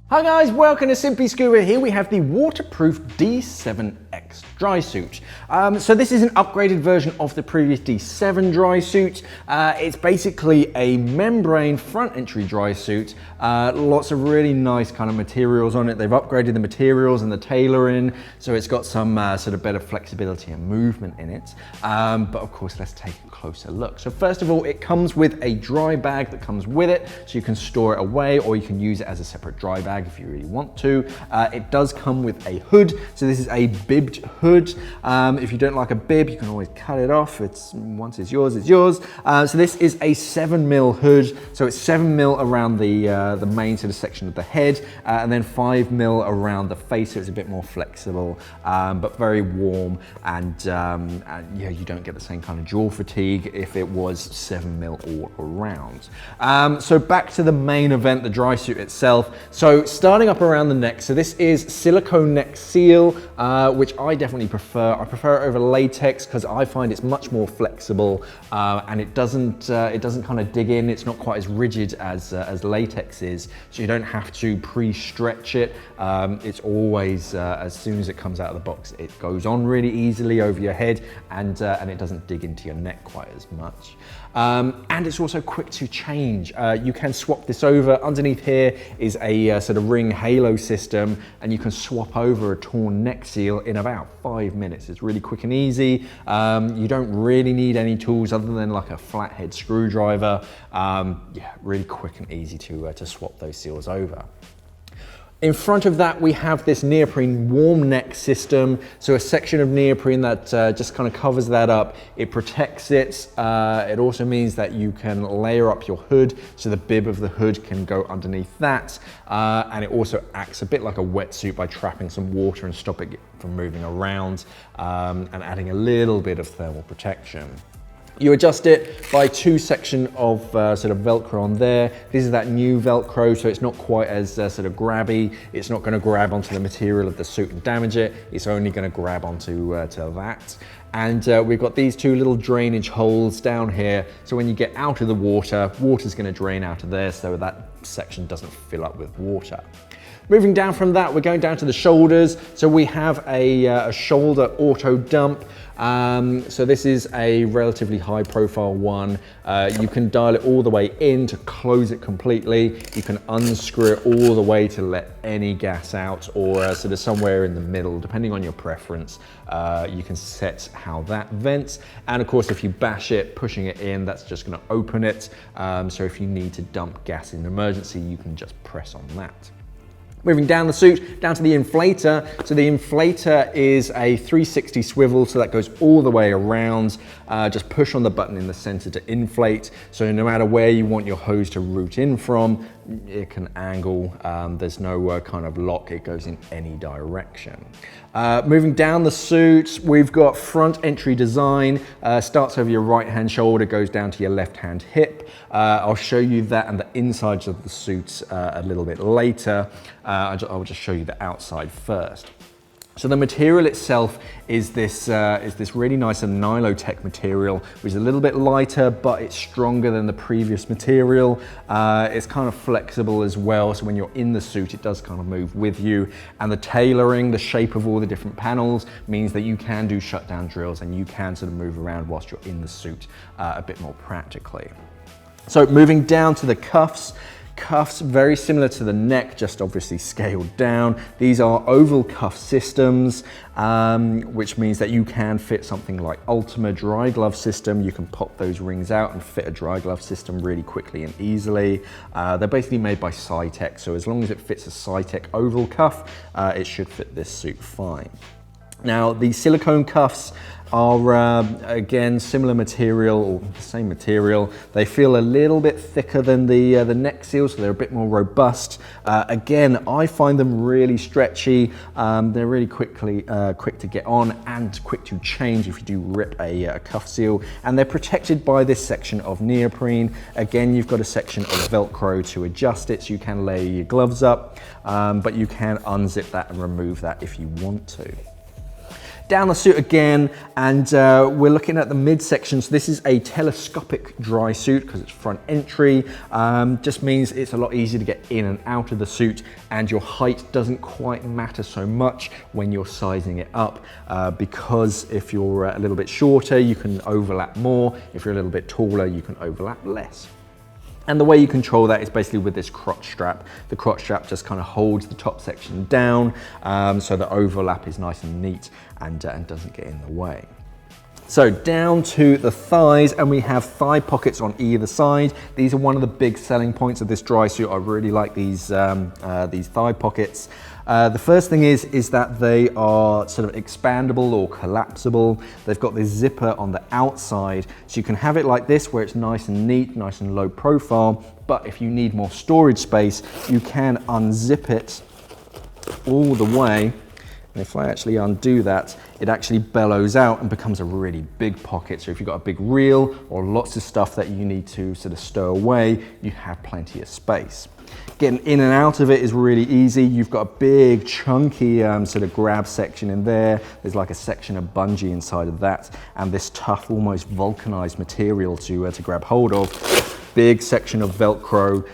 Hi guys, welcome to Simply Scuba. Here we have the waterproof D7X Drysuit. So this is an upgraded version of the previous D7 Drysuit. It's basically a membrane front entry drysuit. Lots of really nice kind of materials on it. They've upgraded the materials and the tailoring, so it's got some sort of better flexibility and movement in it. But of course, let's take a closer look. So first of all, it comes with a dry bag that comes with it, so you can store it away or you can use it as a separate dry bag if you really want to. It does come with a hood, so this is a bibbed hood. If you don't like a bib, you can always cut it off. Once it's yours, it's yours. So this is a 7mm hood, so it's 7mm around the main sort of section of the head, and then 5mm around the face, so it's a bit more flexible, but very warm, and yeah, you don't get the same kind of jaw fatigue if it was 7mm all around. So back to the main event, the drysuit itself. So starting up around the neck, so this is silicone neck seal, which I definitely prefer. I prefer it over latex because I find it's much more flexible, and it doesn't kind of dig in. It's not quite as rigid as latex is, so you don't have to pre-stretch it. It's always, as soon as it comes out of the box, it goes on really easily over your head, and it doesn't dig into your neck quite as much. And it's also quick to change. You can swap this over. Underneath here is a sort of ring halo system, and you can swap over a torn neck seal in about 5 minutes. It's really quick and easy. You don't really need any tools other than like a flathead screwdriver. Yeah, really quick and easy to swap those seals over. In front of that, we have this neoprene warm neck system. So a section of neoprene that just kind of covers that up. It protects it. It also means that you can layer up your hood, so the bib of the hood can go underneath that. And it also acts a bit like a wetsuit by trapping some water and stopping it from moving around, and adding a little bit of thermal protection. You adjust it by 2 sections of sort of Velcro on there. This is that new Velcro, so it's not quite as sort of grabby. It's not going to grab onto the material of the suit and damage it. It's only going to grab onto to that. And we've got these 2 little drainage holes down here. So when you get out of the water, water's going to drain out of there, so that section doesn't fill up with water. Moving down from that, we're going down to the shoulders. So we have a shoulder auto dump. So this is a relatively high profile one. You can dial it all the way in to close it completely. You can unscrew it all the way to let any gas out, or sort of somewhere in the middle, depending on your preference. You can set how that vents. And of course, if you bash it, pushing it in, that's just gonna open it. So if you need to dump gas in an emergency, you can just press on that. Moving down the suit, down to the inflator. So the inflator is a 360 swivel, so that goes all the way around. Just push on the button in the center to inflate. So no matter where you want your hose to route in from, it can angle. There's no kind of lock, it goes in any direction. Moving down the suit, we've got front entry design. Starts over your right hand shoulder, goes down to your left hand hip. I'll show you that and the insides of the suit a little bit later. I'll just show you the outside first. So the material itself is this really nice Nylotech material, which is a little bit lighter, but it's stronger than the previous material. It's kind of flexible as well, so when you're in the suit, it does kind of move with you. And the tailoring, the shape of all the different panels, means that you can do shutdown drills and you can sort of move around whilst you're in the suit a bit more practically. So moving down to the cuffs. Cuffs, very similar to the neck, just obviously scaled down. These are oval cuff systems, which means that you can fit something like Ultima dry glove system. You can pop those rings out and fit a dry glove system really quickly and easily. They're basically made by Cytec, so as long as it fits a Cytec oval cuff, it should fit this suit fine. Now, the silicone cuffs are, again, similar material, or the same material. They feel a little bit thicker than the neck seal, so they're a bit more robust. Again, I find them really stretchy. They're really quick to get on and quick to change if you do rip a cuff seal. And they're protected by this section of neoprene. Again, you've got a section of Velcro to adjust it, so you can layer your gloves up, but you can unzip that and remove that if you want to. Down the suit again, and we're looking at the midsection. So this is a telescopic dry suit because it's front entry. Just means it's a lot easier to get in and out of the suit, and your height doesn't quite matter so much when you're sizing it up, because if you're a little bit shorter, you can overlap more. If you're a little bit taller, you can overlap less. And the way you control that is basically with this crotch strap. The crotch strap just kind of holds the top section down, so the overlap is nice and neat and doesn't get in the way. So down to the thighs, and we have thigh pockets on either side. These are one of the big selling points of this dry suit. I really like these thigh pockets. The first thing is that they are sort of expandable or collapsible. They've got this zipper on the outside, so you can have it like this where it's nice and neat, nice and low profile. But if you need more storage space, you can unzip it all the way. And if I actually undo that, it actually bellows out and becomes a really big pocket. So if you've got a big reel or lots of stuff that you need to sort of stow away, you have plenty of space. Getting in and out of it is really easy. You've got a big chunky sort of grab section in there. There's like a section of bungee inside of that, and this tough, almost vulcanized material to grab hold of. Big section of Velcro,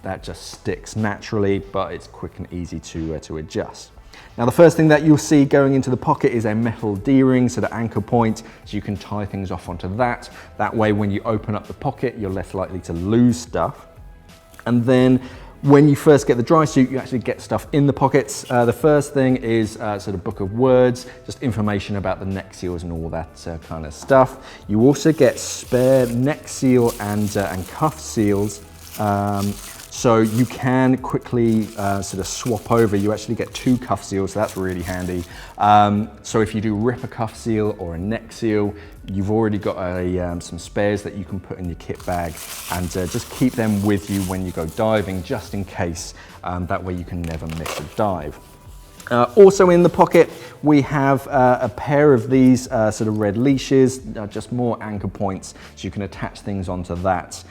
that just sticks naturally, but it's quick and easy to adjust. Now the first thing that you'll see going into the pocket is a metal D-ring, so the anchor point, so you can tie things off onto that. That way when you open up the pocket, you're less likely to lose stuff. And then when you first get the dry suit, you actually get stuff in the pockets. The first thing is sort of book of words, just information about the neck seals and all that kind of stuff. You also get spare neck seal and cuff seals. So you can quickly sort of swap over. You actually get 2 cuff seals, so that's really handy. So if you do rip a cuff seal or a neck seal, you've already got some spares that you can put in your kit bag, and just keep them with you when you go diving, just in case. That way you can never miss a dive. Also in the pocket, we have a pair of these sort of red leashes, just more anchor points, so you can attach things onto that.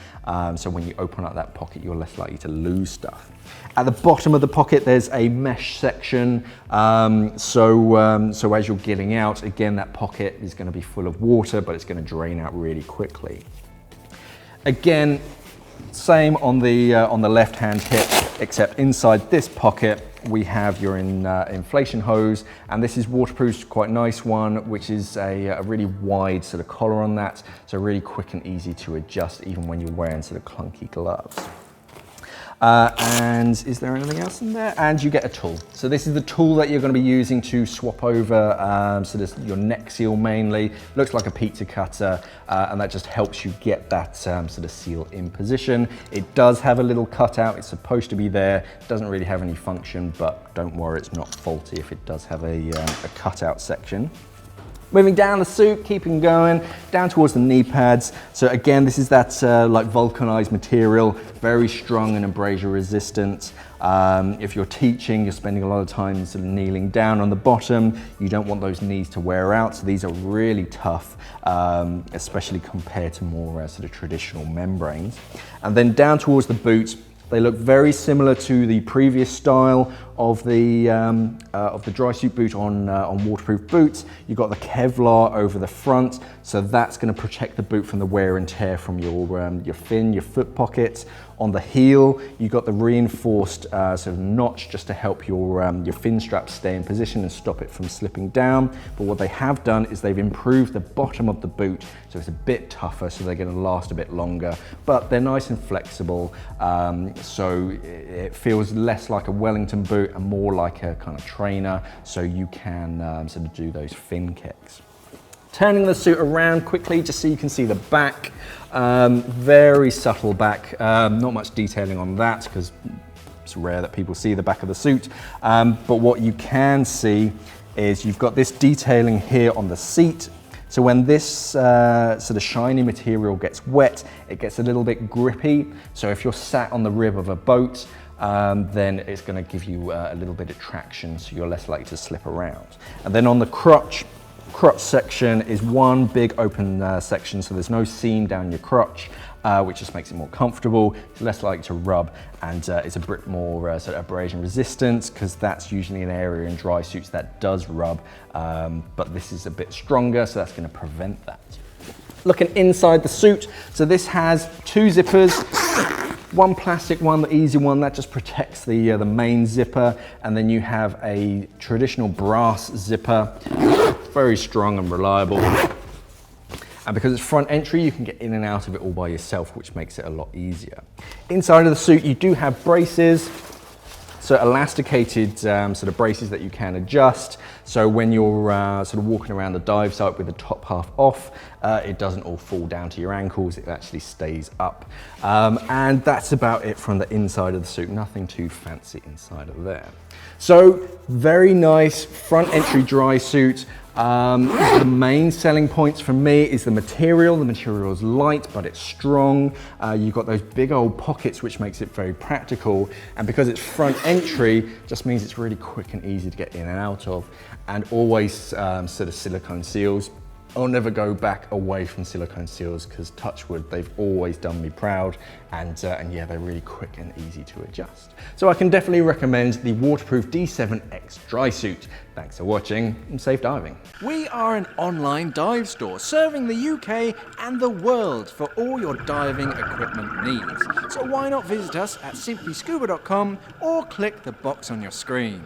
So when you open up that pocket, you're less likely to lose stuff. At the bottom of the pocket, there's a mesh section. So as you're getting out, again, that pocket is going to be full of water, but it's going to drain out really quickly. Again, same on the left-hand hip, except inside this pocket, we have your inflation hose, and this is waterproof, quite nice one, which is a really wide sort of collar on that, so really quick and easy to adjust even when you're wearing sort of clunky gloves. And is there anything else in there? And you get a tool. So this is the tool that you're going to be using to swap over sort of your neck seal mainly. Looks like a pizza cutter, and that just helps you get that sort of seal in position. It does have a little cutout. It's supposed to be there. It doesn't really have any function, but don't worry, it's not faulty if it does have a cutout section. Moving down the suit, keeping going, down towards the knee pads. So again, this is that like vulcanized material, very strong and abrasion resistant. If you're teaching, you're spending a lot of time sort of kneeling down on the bottom. You don't want those knees to wear out, so these are really tough, especially compared to more sort of traditional membranes. And then down towards the boots, they look very similar to the previous style of the dry suit boot on waterproof boots. You've got the Kevlar over the front, so that's going to protect the boot from the wear and tear from your fin, your foot pockets. On the heel, you've got the reinforced sort of notch just to help your fin strap stay in position and stop it from slipping down. But what they have done is they've improved the bottom of the boot, so it's a bit tougher, so they're going to last a bit longer. But they're nice and flexible, so it feels less like a Wellington boot and more like a kind of trainer, so you can sort of do those fin kicks. Turning the suit around quickly just so you can see the back, very subtle back, not much detailing on that because it's rare that people see the back of the suit, but what you can see is you've got this detailing here on the seat. So when this sort of shiny material gets wet, it gets a little bit grippy. So if you're sat on the rib of a boat, then it's going to give you a little bit of traction, so you're less likely to slip around. And then on the crotch, crotch section is one big open section, so there's no seam down your crotch, which just makes it more comfortable. It's less likely to rub, and it's a bit more sort of abrasion resistance, because that's usually an area in dry suits that does rub, but this is a bit stronger, so that's going to prevent that. Looking inside the suit, so this has two zippers. One plastic one, the easy one, that just protects the main zipper, and then you have a traditional brass zipper, very strong and reliable. And because it's front entry, you can get in and out of it all by yourself, which makes it a lot easier. Inside of the suit, you do have braces, so elasticated sort of braces that you can adjust. So when you're sort of walking around the dive site with the top half off, it doesn't all fall down to your ankles, it actually stays up. And that's about it from the inside of the suit, nothing too fancy inside of there. So very nice front entry dry suit. The main selling points for me is the material. The material is light, but it's strong. You've got those big old pockets, which makes it very practical. And because it's front entry, just means it's really quick and easy to get in and out of. And always sort of silicone seals. I'll never go back away from silicone seals, because touch wood, they've always done me proud, and yeah, they're really quick and easy to adjust. So I can definitely recommend the waterproof D7X Drysuit. Thanks for watching, and safe diving. We are an online dive store serving the UK and the world for all your diving equipment needs. So why not visit us at simplyscuba.com or click the box on your screen.